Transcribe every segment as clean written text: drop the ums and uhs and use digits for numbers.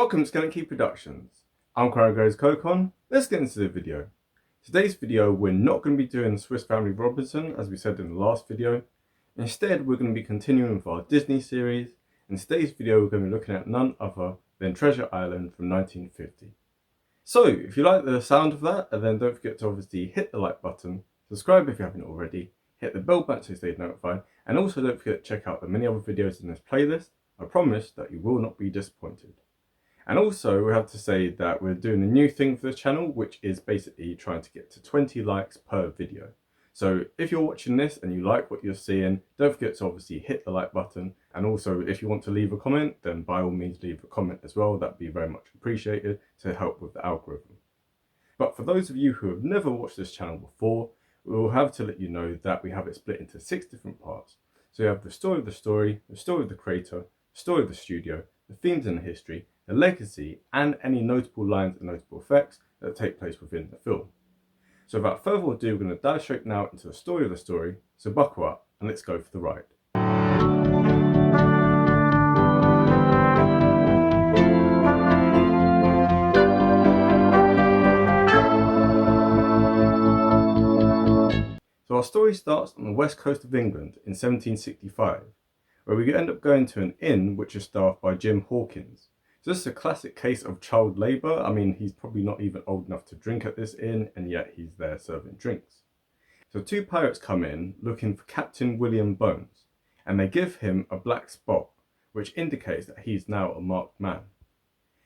Welcome to Skeleton Key Productions. I'm Craig's Kokon. Let's get into the video. Today's video, we're not going to be doing the Swiss Family Robinson as we said in the last video. Instead, we're going to be continuing with our Disney series. In today's video, we're going to be looking at none other than Treasure Island from 1950. So, if you like the sound of that, then don't forget to obviously hit the like button, subscribe if you haven't already, hit the bell button so you stay notified, and also don't forget to check out the many other videos in this playlist. I promise that you will not be disappointed. And also, we have to say that we're doing a new thing for this channel, which is basically trying to get to 20 likes per video. So if you're watching this and you like what you're seeing, don't forget to obviously hit the like button. And also, if you want to leave a comment, then by all means leave a comment as well. That'd be very much appreciated to help with the algorithm. But for those of you who have never watched this channel before, we'll have to let you know that we have it split into 6 different parts. So you have the story of the story of the creator, the story of the studio, the themes and the history, the legacy, and any notable lines and notable effects that take place within the film. So without further ado, we're going to dive straight now into the story of the story, so buckle up and let's go for the ride. So our story starts on the west coast of England in 1765, where we end up going to an inn which is staffed by Jim Hawkins. So this is a classic case of child labour. I mean, he's probably not even old enough to drink at this inn, and yet he's there serving drinks. So 2 pirates come in looking for Captain William Bones, and they give him a black spot, which indicates that he's now a marked man.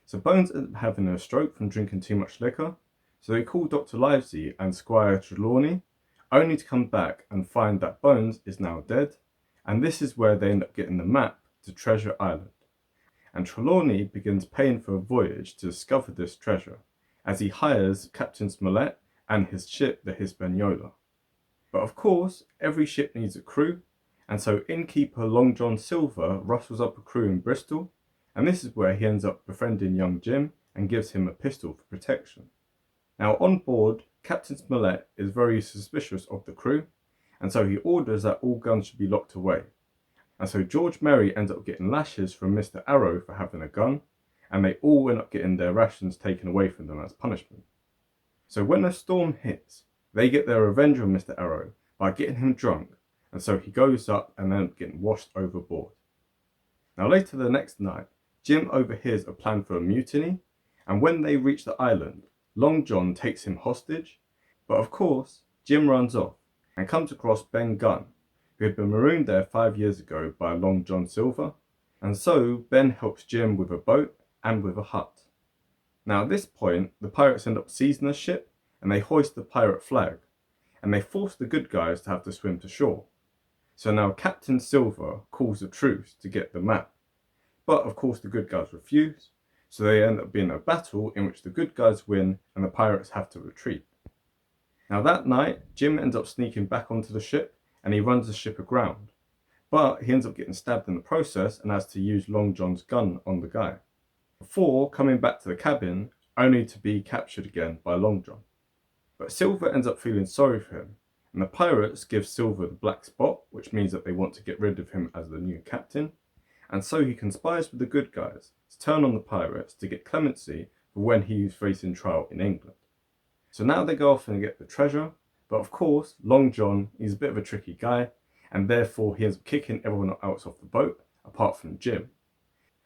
So Bones ends up having a stroke from drinking too much liquor, so they call Dr. Livesey and Squire Trelawney, only to come back and find that Bones is now dead, and this is where they end up getting the map to Treasure Island. And Trelawney begins paying for a voyage to discover this treasure, as he hires Captain Smollett and his ship, the Hispaniola. But of course, every ship needs a crew, and so innkeeper Long John Silver rustles up a crew in Bristol, and this is where he ends up befriending young Jim and gives him a pistol for protection. Now on board, Captain Smollett is very suspicious of the crew, and so he orders that all guns should be locked away. And so George Merry ends up getting lashes from Mr. Arrow for having a gun, and they all end up getting their rations taken away from them as punishment. So when a storm hits, they get their revenge on Mr. Arrow by getting him drunk, and so he goes up and ends up getting washed overboard. Now later the next night, Jim overhears a plan for a mutiny, and when they reach the island, Long John takes him hostage, but of course, Jim runs off and comes across Ben Gunn, who had been marooned there 5 years ago by Long John Silver, and so Ben helps Jim with a boat and with a hut. Now at this point, the pirates end up seizing the ship, and they hoist the pirate flag, and they force the good guys to have to swim to shore. So now Captain Silver calls a truce to get the map, but of course the good guys refuse, so they end up being a battle in which the good guys win and the pirates have to retreat. Now that night, Jim ends up sneaking back onto the ship, and he runs the ship aground, but he ends up getting stabbed in the process and has to use Long John's gun on the guy, before coming back to the cabin only to be captured again by Long John. But Silver ends up feeling sorry for him, and the pirates give Silver the black spot, which means that they want to get rid of him as the new captain, and so he conspires with the good guys to turn on the pirates to get clemency for when he's facing trial in England. So now they go off and get the treasure, but of course, Long John is a bit of a tricky guy, and therefore he ends up kicking everyone else off the boat, apart from Jim.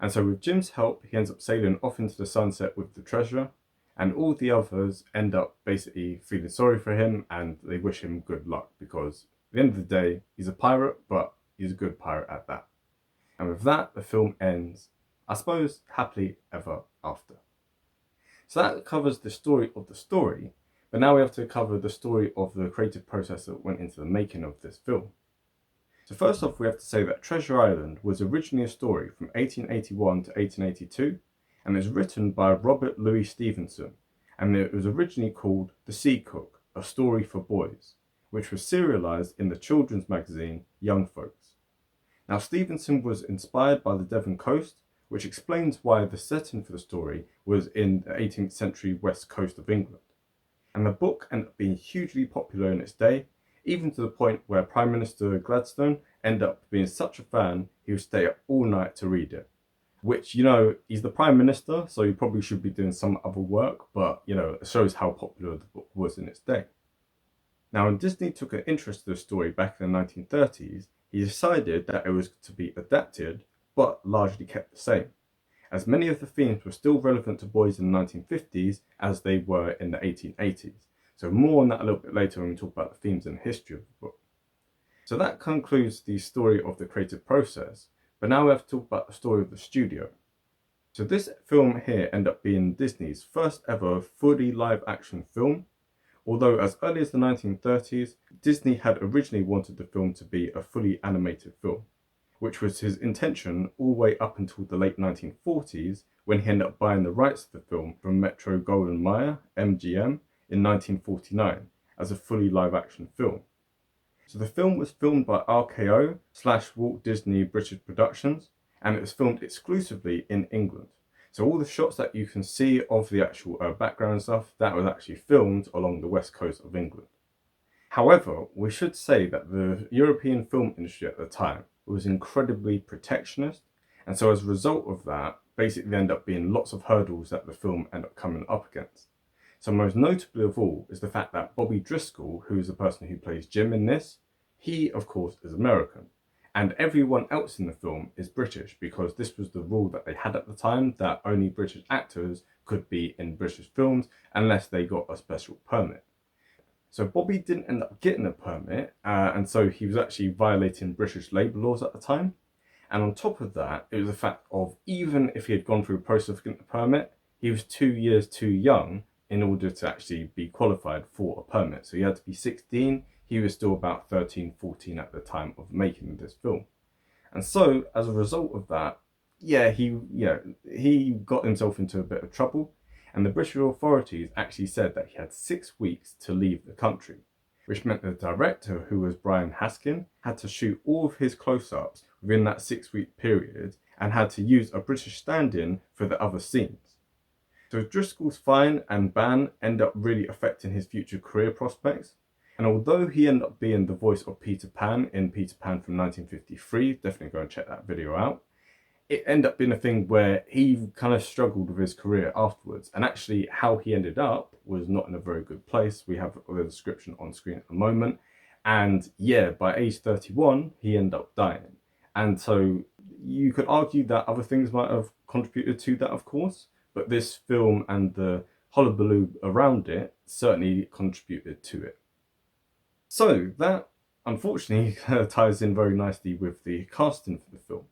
And so with Jim's help, he ends up sailing off into the sunset with the treasure, and all the others end up basically feeling sorry for him, and they wish him good luck, because at the end of the day, he's a pirate, but he's a good pirate at that. And with that, the film ends, I suppose, happily ever after. So that covers the story of the story, but now we have to cover the story of the creative process that went into the making of this film. So first off, we have to say that Treasure Island was originally a story from 1881 to 1882, and it was written by Robert Louis Stevenson, and it was originally called The Sea Cook, A Story for Boys, which was serialized in the children's magazine Young Folks. Now Stevenson was inspired by the Devon coast, which explains why the setting for the story was in the 18th century west coast of England. And the book ended up being hugely popular in its day, even to the point where Prime Minister Gladstone ended up being such a fan he would stay up all night to read it. which, he's the Prime Minister, so he probably should be doing some other work, but, it shows how popular the book was in its day. Now, when Disney took an interest in the story back in the 1930s, he decided that it was to be adapted, but largely kept the same, as many of the themes were still relevant to boys in the 1950s as they were in the 1880s. So more on that a little bit later when we talk about the themes and history of the book. So that concludes the story of the creative process, but now we have to talk about the story of the studio. So this film here ended up being Disney's first ever fully live action film, although as early as the 1930s, Disney had originally wanted the film to be a fully animated film, which was his intention all the way up until the late 1940s, when he ended up buying the rights to the film from Metro-Goldwyn-Mayer, MGM, in 1949 as a fully live action film. So the film was filmed by RKO/Walt Disney British Productions, and it was filmed exclusively in England. So all the shots that you can see of the actual background and stuff, that was actually filmed along the west coast of England. However, we should say that the European film industry at the time was incredibly protectionist, and so as a result of that, basically there ended up being lots of hurdles that the film ended up coming up against. So most notably of all is the fact that Bobby Driscoll, who is the person who plays Jim in this, he of course is American. And everyone else in the film is British, because this was the rule that they had at the time, that only British actors could be in British films unless they got a special permit. So Bobby didn't end up getting a permit, and so he was actually violating British labour laws at the time. And on top of that, it was the fact of, even if he had gone through the process of getting a permit, he was 2 years too young in order to actually be qualified for a permit. So he had to be 16, he was still about 13, 14 at the time of making this film. And so, as a result of that, he got himself into a bit of trouble, and the British authorities actually said that he had 6 weeks to leave the country, which meant the director, who was Brian Haskin, had to shoot all of his close-ups within that 6-week period and had to use a British stand-in for the other scenes. So Driscoll's fine and ban end up really affecting his future career prospects. And although he ended up being the voice of Peter Pan in Peter Pan from 1953, definitely go and check that video out, it ended up being a thing where he kind of struggled with his career afterwards. And actually how he ended up was not in a very good place. We have the description on screen at the moment. And yeah, by age 31, he ended up dying. And so you could argue that other things might have contributed to that, of course, but this film and the hullabaloo around it certainly contributed to it. So that, unfortunately, ties in very nicely with the casting for the film.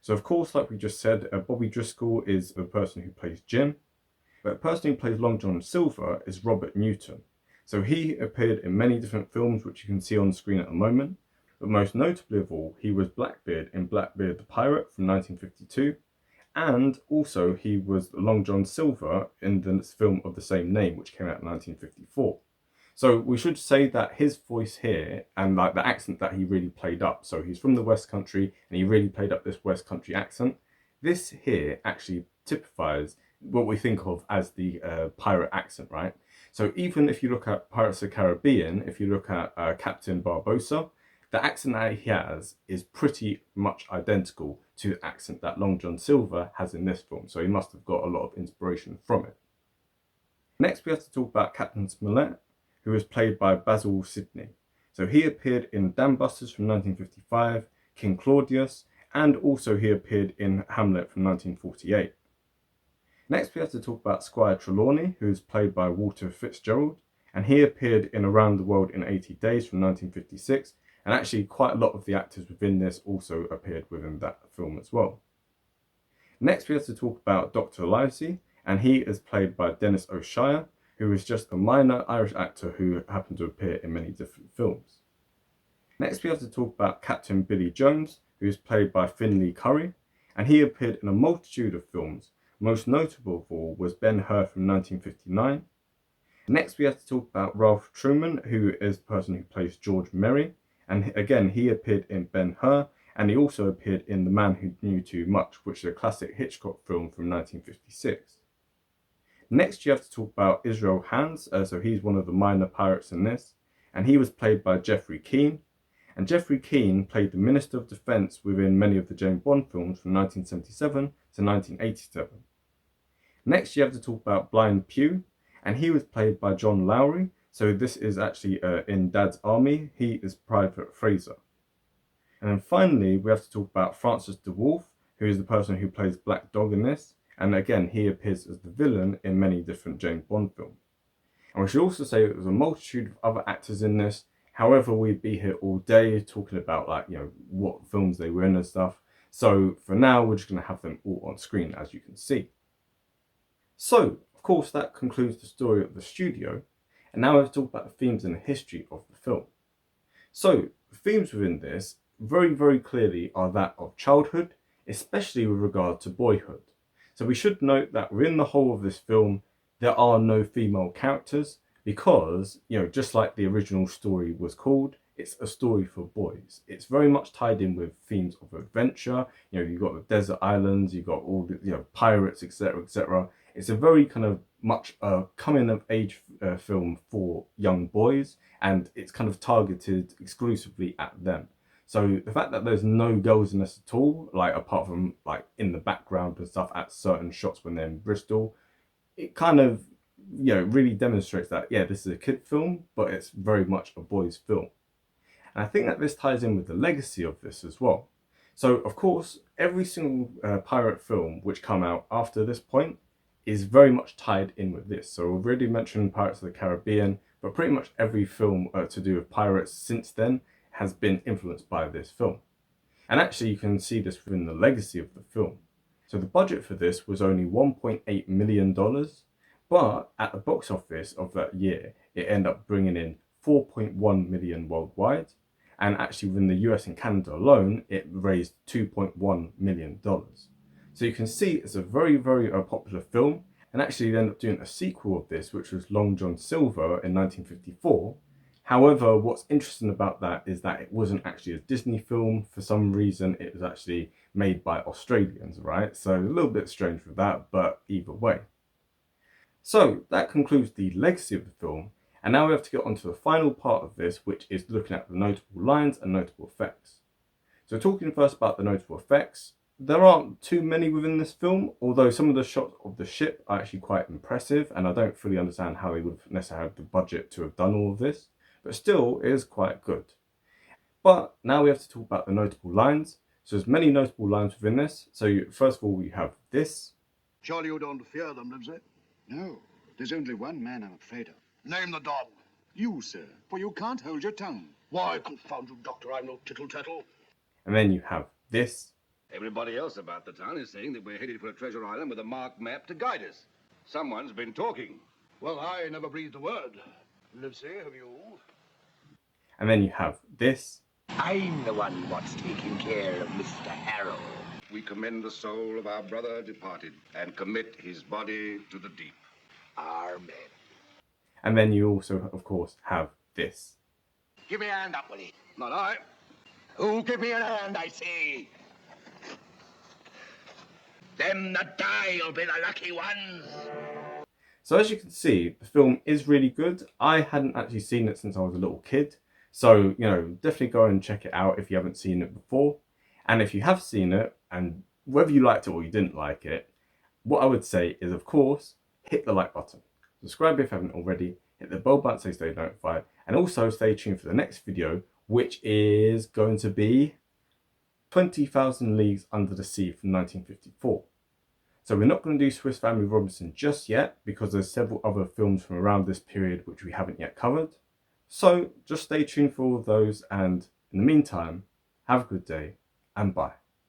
So of course, like we just said, Bobby Driscoll is the person who plays Jim, but the person who plays Long John Silver is Robert Newton. So he appeared in many different films, which you can see on screen at the moment, but most notably of all, he was Blackbeard in Blackbeard the Pirate from 1952, and also he was Long John Silver in the film of the same name, which came out in 1954. So we should say that his voice here and like the accent that he really played up, so he's from the West Country and he really played up this West Country accent. This here actually typifies what we think of as the pirate accent, right? So even if you look at Pirates of the Caribbean, if you look at Captain Barbossa, the accent that he has is pretty much identical to the accent that Long John Silver has in this film. So he must have got a lot of inspiration from it. Next, we have to talk about Captain Smollett, who was played by Basil Sidney. So he appeared in Dam Busters from 1955, King Claudius, and also he appeared in Hamlet from 1948. Next, we have to talk about Squire Trelawney, who is played by Walter Fitzgerald, and he appeared in Around the World in 80 Days from 1956, and actually quite a lot of the actors within this also appeared within that film as well. Next, we have to talk about Dr. Livesey, and he is played by Dennis O'Shire, who is just a minor Irish actor who happened to appear in many different films. Next, we have to talk about Captain Billy Jones, who is played by Finlay Currie, and he appeared in a multitude of films. Most notable of all was Ben-Hur from 1959. Next, we have to talk about Ralph Truman, who is the person who plays George Merry, and again, he appeared in Ben-Hur, and he also appeared in The Man Who Knew Too Much, which is a classic Hitchcock film from 1956. Next, you have to talk about Israel Hands, so he's one of the minor pirates in this, and he was played by Geoffrey Keane. And Geoffrey Keane played the Minister of Defence within many of the James Bond films from 1977 to 1987. Next, you have to talk about Blind Pew, and he was played by John Lowry. So this is actually in Dad's Army. He is Private Fraser. And then finally, we have to talk about Francis DeWolf, who is the person who plays Black Dog in this. And again, he appears as the villain in many different James Bond films. And we should also say that there's a multitude of other actors in this. However, we'd be here all day talking about, like, you know, what films they were in and stuff. So for now, we're just going to have them all on screen, as you can see. So, of course, that concludes the story of the studio. And now we have to talk about the themes and the history of the film. So, the themes within this very, very clearly are that of childhood, especially with regard to boyhood. So we should note that within the whole of this film, there are no female characters because, you know, just like the original story was called, it's a story for boys. It's very much tied in with themes of adventure. You know, you've got the desert islands, you've got all the, you know, pirates, etc., etc. It's a very kind of much coming of age film for young boys, and it's kind of targeted exclusively at them. So the fact that there's no girls in this at all, like apart from like in the background and stuff at certain shots when they're in Bristol, it kind of, you know, really demonstrates that, yeah, this is a kid film, but it's very much a boys film. And I think that this ties in with the legacy of this as well. So of course, every single pirate film which come out after this point is very much tied in with this. So we've already mentioned Pirates of the Caribbean, but pretty much every film to do with pirates since then has been influenced by this film. And actually you can see this within the legacy of the film. So the budget for this was only $1.8 million, but at the box office of that year, it ended up bringing in 4.1 million worldwide. And actually within the US and Canada alone, it raised $2.1 million. So you can see it's a very, very popular film. And actually they ended up doing a sequel of this, which was Long John Silver in 1954. However, what's interesting about that is that it wasn't actually a Disney film. For some reason, it was actually made by Australians, right? So a little bit strange with that, but either way. So that concludes the legacy of the film. And now we have to get on to the final part of this, which is looking at the notable lines and notable effects. So talking first about the notable effects, there aren't too many within this film, although some of the shots of the ship are actually quite impressive, and I don't fully understand how they would have necessarily had the budget to have done all of this. But still, it is quite good. But now we have to talk about the notable lines. So there's many notable lines within this. So first of all, we have this. Surely you don't fear them, Livesey? No, there's only one man I'm afraid of. Name the dog. You, sir, for you can't hold your tongue. Why, confound you, Doctor, I'm no tittle-tattle. And then you have this. Everybody else about the town is saying that we're headed for a treasure island with a marked map to guide us. Someone's been talking. Well, I never breathed a word. Livesey, have you? And then you have this. I'm the one what's taking care of Mr. Harrow. We commend the soul of our brother departed and commit his body to the deep. Amen. And then you also, of course, have this. Give me a hand up, Willie. Not I. Oh, give me a hand, I say. Them that die will be the lucky ones. So as you can see, the film is really good. I hadn't actually seen it since I was a little kid. So, you know, definitely go and check it out if you haven't seen it before. And if you have seen it, and whether you liked it or you didn't like it, what I would say is, of course, hit the like button. Subscribe if you haven't already. Hit the bell button so you stay notified. And also stay tuned for the next video, which is going to be 20,000 Leagues Under the Sea from 1954. So we're not going to do Swiss Family Robinson just yet because there's several other films from around this period which we haven't yet covered. So just stay tuned for all of those, and in the meantime, have a good day and bye.